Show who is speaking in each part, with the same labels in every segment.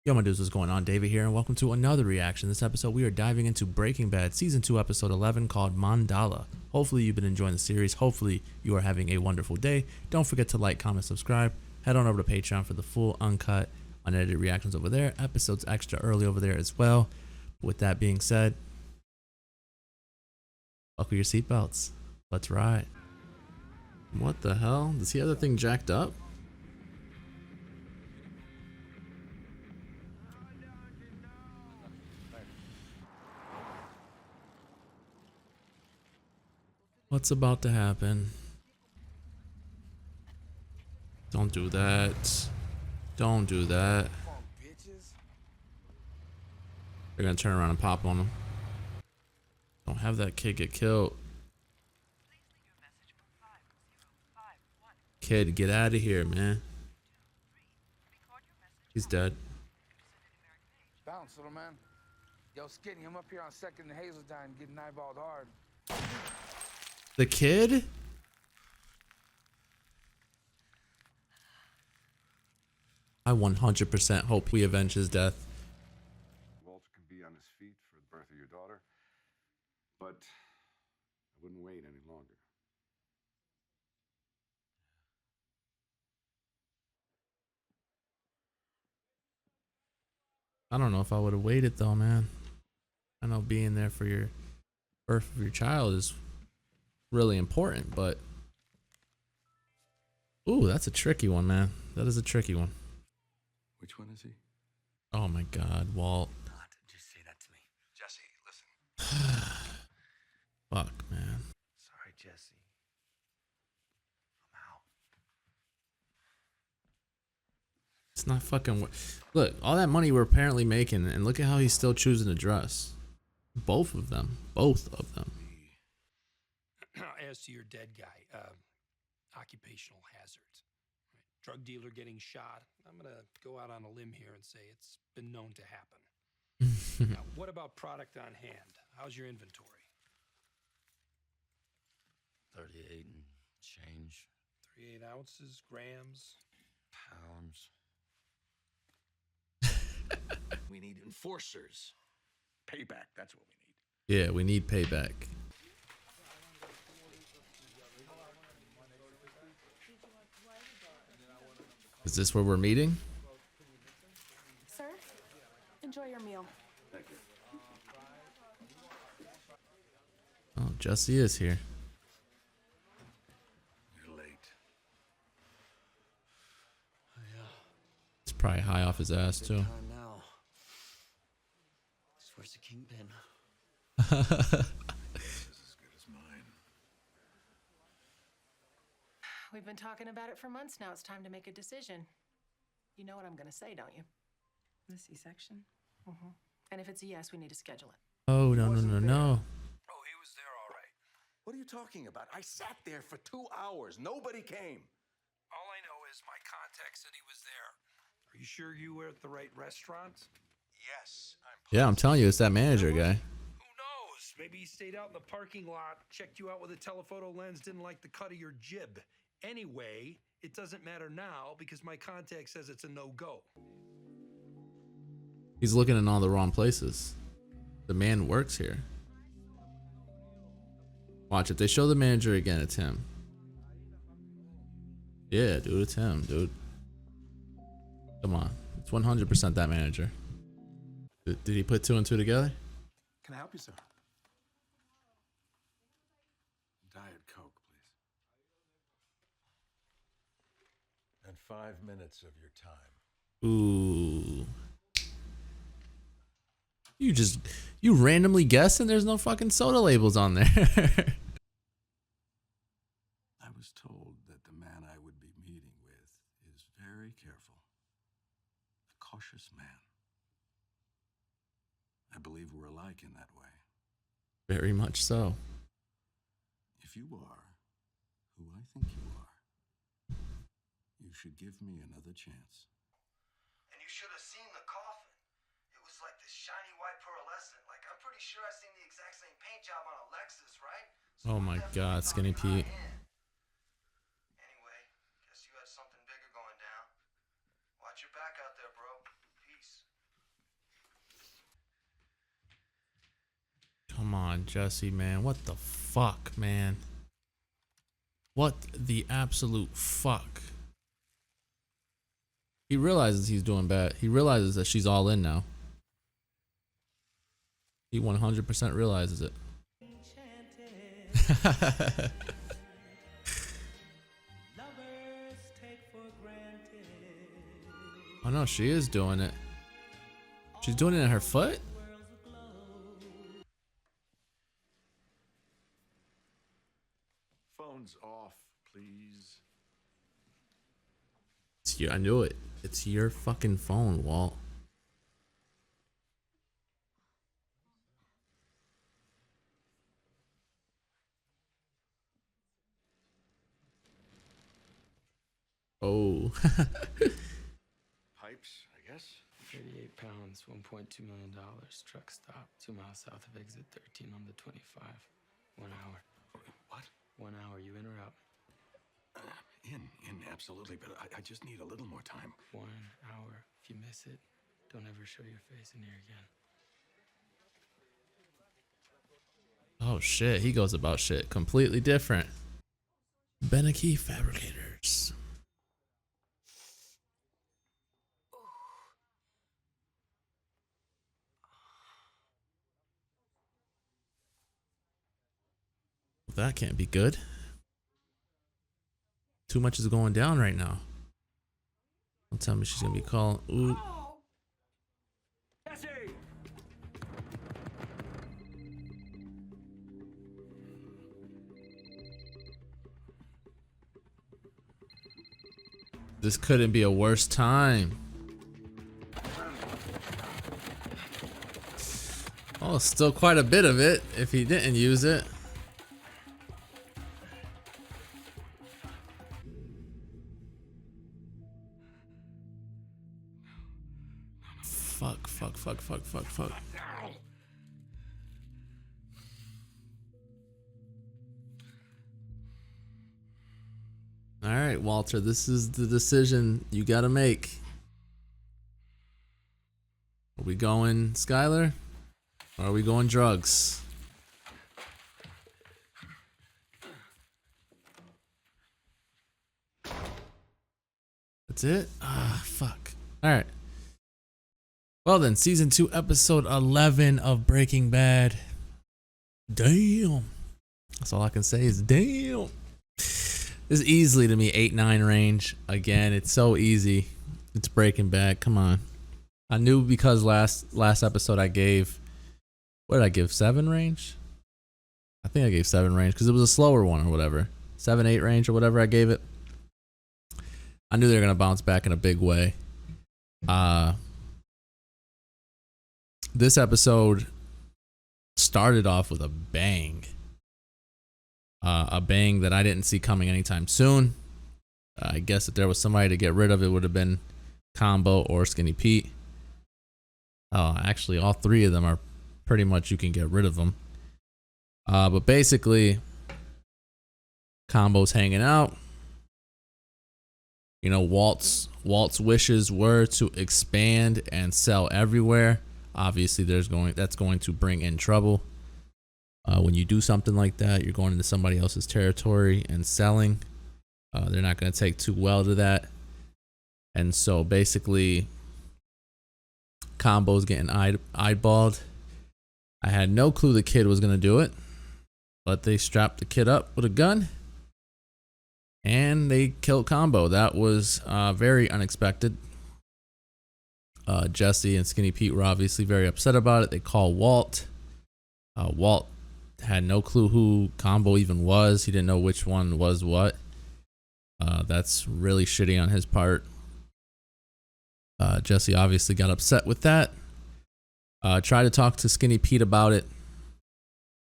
Speaker 1: Yo, my dudes, what's going on? David here, and welcome to another reaction. This episode, we are diving into Breaking Bad Season 2, Episode 11, called Mandala. Hopefully, you've been enjoying the series. Hopefully, you are having a wonderful day. Don't forget to like, comment, subscribe. Head on over to Patreon for the full, uncut, unedited reactions over there. Episodes extra early over there as well. With that being said, buckle your seatbelts. Let's ride. What the hell? Does he have the thing jacked up? What's about to happen? Don't do that. Don't do that. They're gonna turn around and pop on him. Don't have that kid get killed. Kid, get out of here, man. He's dead.
Speaker 2: Bounce, little man. Yo, Skinny, I'm up here on 2nd and Hazeltine getting eyeballed hard.
Speaker 1: The kid? I 100% hope we avenge his death.
Speaker 3: Walter can be on his feet for the birth of your daughter, but I wouldn't wait any longer.
Speaker 1: I don't know if I would have waited though, man. I know being there for your birth of your child is really important, but ooh, that's a tricky one, man. That is a tricky one.
Speaker 3: Which one is he?
Speaker 1: Oh my God, Walt.
Speaker 4: God, just say that to me. Jesse, listen.
Speaker 1: Fuck, man.
Speaker 4: Sorry, Jesse. I'm out.
Speaker 1: It's not fucking. Look, all that money we're apparently making, and look at how he's still choosing to dress. Both of them. Both of them.
Speaker 5: As to your dead guy, occupational hazards. Right. Drug dealer getting shot. I'm going to go out on a limb here and say it's been known to happen. Now, what about product on hand? How's your inventory?
Speaker 4: 38 and change.
Speaker 5: 38 ounces, grams.
Speaker 4: Pounds. We need enforcers. Payback, that's what we need.
Speaker 1: Yeah, we need payback. Is this where we're meeting?
Speaker 6: Sir, enjoy your meal.
Speaker 4: Thank you.
Speaker 1: Oh, Jesse is here.
Speaker 4: You're late. Oh, yeah.
Speaker 1: He's probably high off his ass too.
Speaker 4: Time now. Where's the kingpin?
Speaker 3: This is as good as mine.
Speaker 6: We've been talking about it for months now. It's time to make a decision. You know what I'm gonna say, don't you?
Speaker 7: The C-section?
Speaker 6: And if it's a yes, we need to schedule it.
Speaker 1: Oh, no, no, no, no.
Speaker 5: Oh, he was there all right.
Speaker 4: What are you talking about? I sat there for 2 hours. Nobody came.
Speaker 5: All I know is my contact said he was there. Are you sure you were at the right restaurant?
Speaker 4: Yes,
Speaker 1: Yeah, I'm telling you, it's that manager guy.
Speaker 5: Who knows? Maybe he stayed out in the parking lot, checked you out with a telephoto lens, didn't like the cut of your jib. Anyway, it doesn't matter now because my contact says it's a no-go.
Speaker 1: He's looking in all the wrong places. The man works here. Watch, if they show the manager again, it's him. Yeah, dude, it's him, dude. Come on. It's 100% that manager. Did he put two and two together?
Speaker 3: Can I help you, sir? Diet Coke, please. And 5 minutes of your time.
Speaker 1: Ooh. You randomly guessed and there's no fucking soda labels on there.
Speaker 3: I was told that the man I would be meeting with is very careful. A cautious man. I believe we're alike in that way.
Speaker 1: Very much so.
Speaker 3: If you are who I think you are, you should give me another chance.
Speaker 4: And you should have seen the coffin. It was like this shiny white pearlescent. Like, I'm pretty sure I seen the exact same paint job on a Lexus, right?
Speaker 1: Oh my God, Skinny Pete.
Speaker 4: Anyway, guess you had something bigger going down. Watch your back out there, bro. Peace.
Speaker 1: on, Jesse, man. What the fuck, man? What the absolute fuck? He realizes he's doing bad. He realizes that she's all in now. He 100% realizes it. Oh no, she is doing it. She's doing it in her foot?
Speaker 3: Phone's off, please.
Speaker 1: It's your, I knew it. It's your fucking phone, Walt. Oh.
Speaker 3: Pipes, I guess.
Speaker 8: 38 pounds, $1.2 million. Truck stop, 2 miles south of exit 13 on the 25. 1 hour.
Speaker 3: What?
Speaker 8: 1 hour, you in or out?
Speaker 3: In, absolutely, but I just need a little more time.
Speaker 8: 1 hour. If you miss it, don't ever show your face in here again.
Speaker 1: Oh shit, he goes about shit completely different. Beneke Fabricators. That can't be good. Too much is going down right now. Don't tell me she's gonna be calling. Ooh. This couldn't be a worse time. Oh, still quite a bit of it if he didn't use it. Fuck. All right, Walter, this is the decision you gotta make. Are we going Skylar? Or are we going drugs? That's it? Ah, fuck. All right. Well then, season 2, episode 11 of Breaking Bad. Damn. That's all I can say is damn. This is easily to me 8-9 range. Again, it's so easy. It's Breaking Bad. Come on. I knew because last episode I gave, what did I give? 7 range? I think I gave 7 range because it was a slower one or whatever. 7-8 range or whatever I gave it. I knew they were gonna bounce back in a big way. This episode started off with a bang. A bang that I didn't see coming anytime soon. I guess if there was somebody to get rid of, it would have been Combo or Skinny Pete. Oh, actually, all 3 of them are pretty much you can get rid of them. But basically, Combo's hanging out. You know, Walt's wishes were to expand and sell everywhere. Obviously, that's going to bring in trouble. When you do something like that, you're going into somebody else's territory and selling. They're not going to take too well to that. And so basically, Combo's getting eyeballed. I had no clue the kid was going to do it, but they strapped the kid up with a gun and they killed Combo. That was very unexpected. Jesse and Skinny Pete were obviously very upset about it. They call Walt. Walt had no clue who Combo even was. He didn't know which one was what. That's really shitty on his part. Jesse obviously got upset with that. Tried to talk to Skinny Pete about it.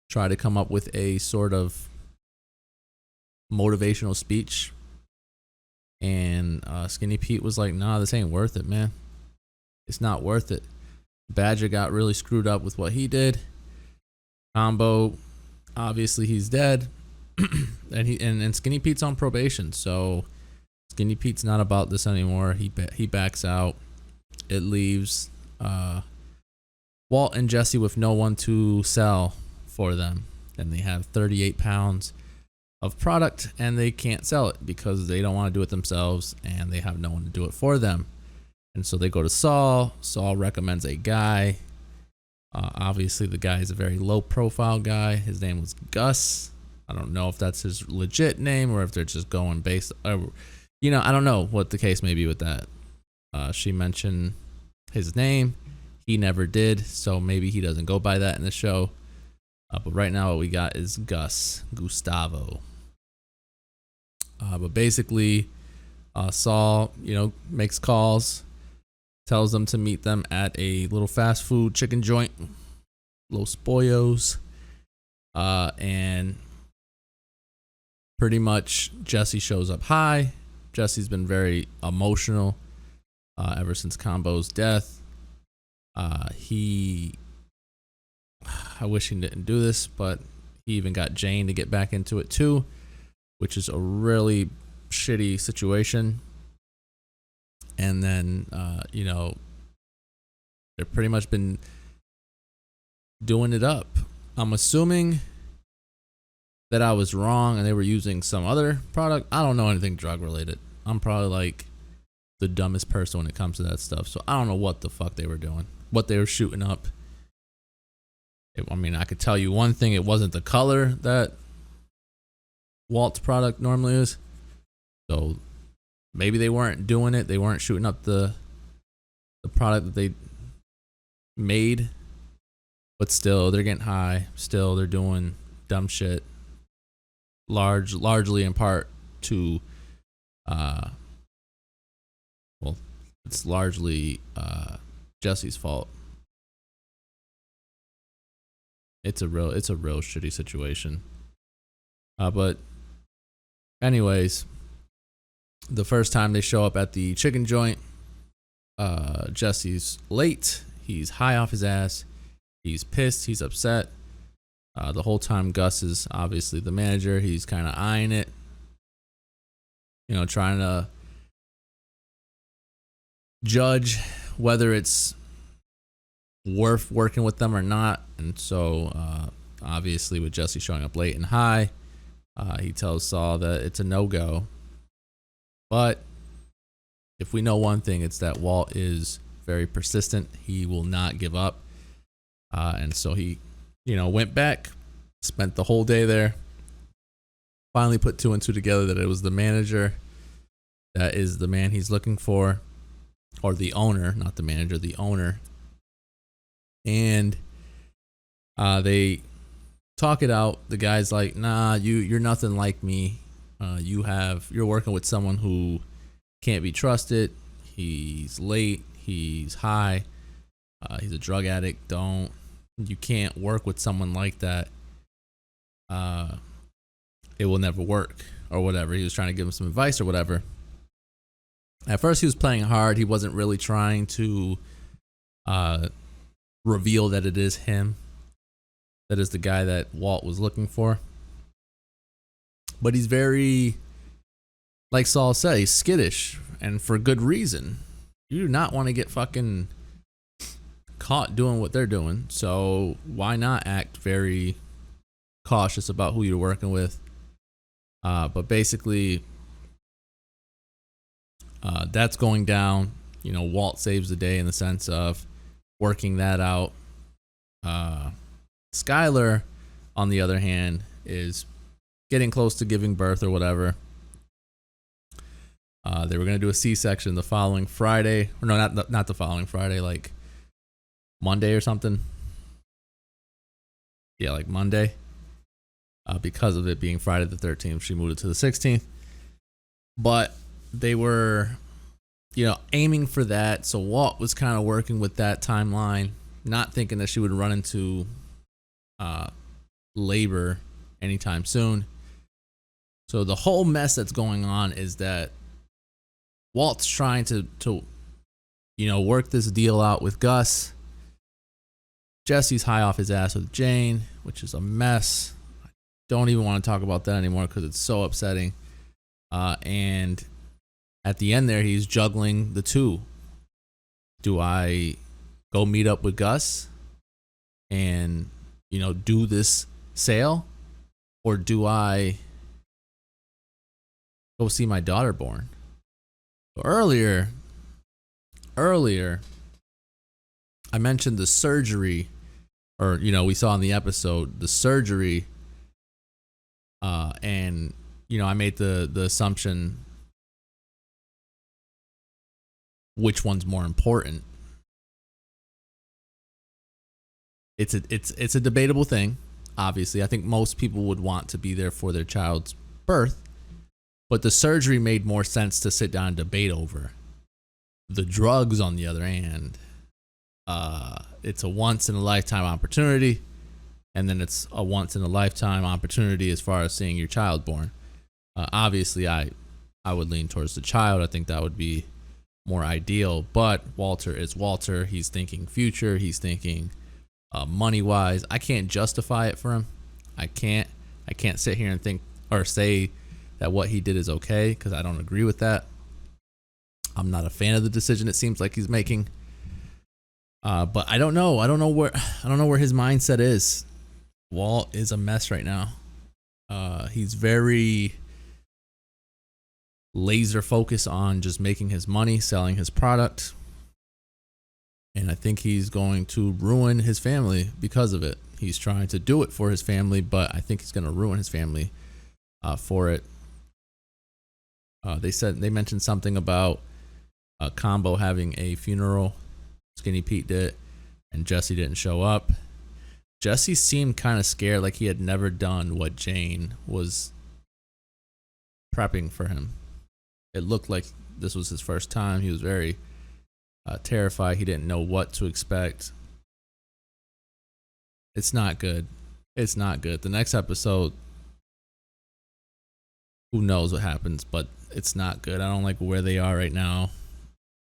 Speaker 1: Tried to come up with a sort of motivational speech. And Skinny Pete was like, nah, this ain't worth it, man. It's not worth it. Badger got really screwed up with what he did. Combo, obviously he's dead. and Skinny Pete's on probation, so Skinny Pete's not about this anymore. He backs out. It leaves Walt and Jesse with no one to sell for them, and they have 38 pounds of product, and they can't sell it because they don't want to do it themselves, and they have no one to do it for them. And so they go to Saul. Saul recommends a guy. Obviously, the guy is a very low-profile guy. His name was Gus. I don't know if that's his legit name or if they're just going based. I don't know what the case may be with that. She mentioned his name. He never did, so maybe he doesn't go by that in the show. But right now, what we got is Gustavo. But basically, Saul, makes calls, tells them to meet them at a little fast food chicken joint, Los Pollos, and pretty much Jesse shows up high. Jesse's been very emotional ever since Combo's death. I wish he didn't do this, but he even got Jane to get back into it too, which is a really shitty situation. And then, they've pretty much been doing it up. I'm assuming that I was wrong and they were using some other product. I don't know anything drug related. I'm probably like the dumbest person when it comes to that stuff. So I don't know what the fuck they were doing, what they were shooting up. I could tell you one thing. It wasn't the color that Walt's product normally is. So maybe they weren't doing it. They weren't shooting up the product that they made. But still, they're getting high. Still, they're doing dumb shit. Largely in part to, it's largely Jesse's fault. It's a real shitty situation. But anyways, the first time they show up at the chicken joint, Jesse's late. He's high off his ass. He's pissed. He's upset. The whole time Gus is obviously the manager. He's kind of eyeing it. Trying to judge whether it's worth working with them or not. And so obviously with Jesse showing up late and high, he tells Saul that it's a no-go. But if we know one thing, it's that Walt is very persistent. He will not give up. And so he, went back, spent the whole day there, finally put two and two together that it was the manager that is the man he's looking for, or the owner, not the manager, the owner. And they talk it out. The guy's like, nah, you're nothing like me. You're working with someone who can't be trusted. He's late. He's high. He's a drug addict. You can't work with someone like that. It will never work, or whatever. He was trying to give him some advice or whatever. At first he was playing hard. He wasn't really trying to reveal that it is him. That is the guy that Walt was looking for. But he's very, like Saul said, he's skittish, and for good reason. You do not want to get fucking caught doing what they're doing. So why not act very cautious about who you're working with? But basically, that's going down. Walt saves the day in the sense of working that out. Skylar, on the other hand, is getting close to giving birth or whatever. They were going to do a C-section the following Friday. Or no, not the following Friday, like Monday or something. Yeah, like Monday. Because of it being Friday the 13th, she moved it to the 16th. But they were, aiming for that. So Walt was kind of working with that timeline, not thinking that she would run into labor anytime soon. So the whole mess that's going on is that Walt's trying to work this deal out with Gus. Jesse's high off his ass with Jane, which is a mess. I don't even want to talk about that anymore because it's so upsetting. And at the end there, he's juggling the two. Do I go meet up with Gus and do this sale, or do I go see my daughter born? Earlier, I mentioned the surgery, or we saw in the episode the surgery, and I made the assumption which one's more important. It's a debatable thing. Obviously, I think most people would want to be there for their child's birth, but the surgery made more sense to sit down and debate over. The drugs, on the other hand, it's a once in a lifetime opportunity, and then it's a once in a lifetime opportunity as far as seeing your child born. Obviously, I would lean towards the child. I think that would be more ideal, but Walter is Walter. He's thinking future. He's thinking money wise. I can't justify it for him. I can't sit here and think or say that what he did is okay, because I don't agree with that. I'm not a fan of the decision it seems like he's making. But I don't know. I don't know where his mindset is. Walt is a mess right now. He's very laser focused on just making his money, selling his product. And I think he's going to ruin his family because of it. He's trying to do it for his family, but I think he's going to ruin his family for it. They mentioned something about Combo having a funeral. Skinny Pete did, and Jesse didn't show up. Jesse seemed kind of scared, like he had never done what Jane was prepping for him. It looked like this was his first time. He was very terrified. He didn't know what to expect. It's not good. It's not good. The next episode, who knows what happens, but it's not good. I don't like where they are right now.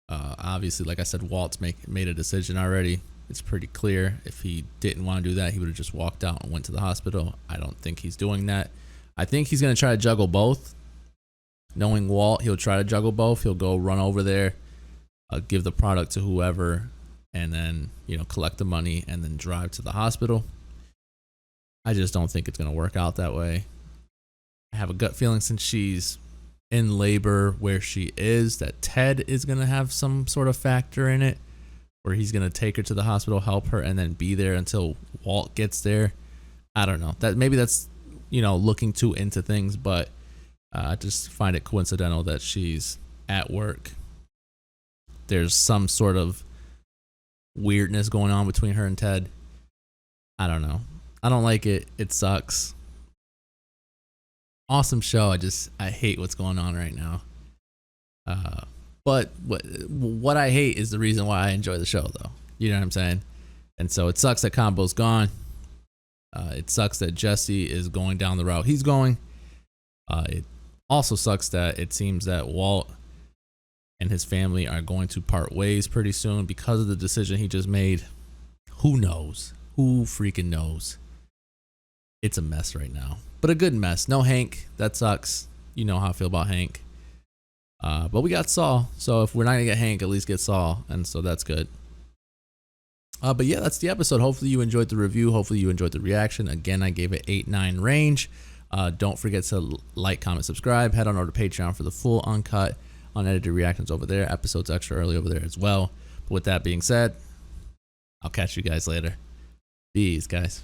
Speaker 1: Obviously, like I said, Walt's made a decision already. It's pretty clear. If he didn't want to do that, he would have just walked out and went to the hospital. I don't think he's doing that. I think he's going to try to juggle both. Knowing Walt, he'll try to juggle both. He'll go run over there, give the product to whoever, and then, collect the money and then drive to the hospital. I just don't think it's going to work out that way. I have a gut feeling, since she's in labor where she is, that Ted is going to have some sort of factor in it, where he's going to take her to the hospital, help her, and then be there until Walt gets there. I don't know. Maybe that's, looking too into things, but I just find it coincidental that she's at work. There's some sort of weirdness going on between her and Ted. I don't know. I don't like it. It sucks. Awesome show. I hate what's going on right now. But what I hate is the reason why I enjoy the show, though. You know what I'm saying? And so it sucks that Combo's gone. It sucks that Jesse is going down the route he's going. It also sucks that it seems that Walt and his family are going to part ways pretty soon because of the decision he just made. Who knows? Who freaking knows? It's a mess right now, but a good mess. No Hank. That sucks. You know how I feel about Hank. But we got Saul. So if we're not going to get Hank, at least get Saul. And so that's good. But yeah, that's the episode. Hopefully you enjoyed the review. Hopefully you enjoyed the reaction. Again, I gave it 8-9 range. Don't forget to like, comment, subscribe. Head on over to Patreon for the full uncut, unedited reactions over there. Episodes extra early over there as well. But with that being said, I'll catch you guys later. Peace, guys.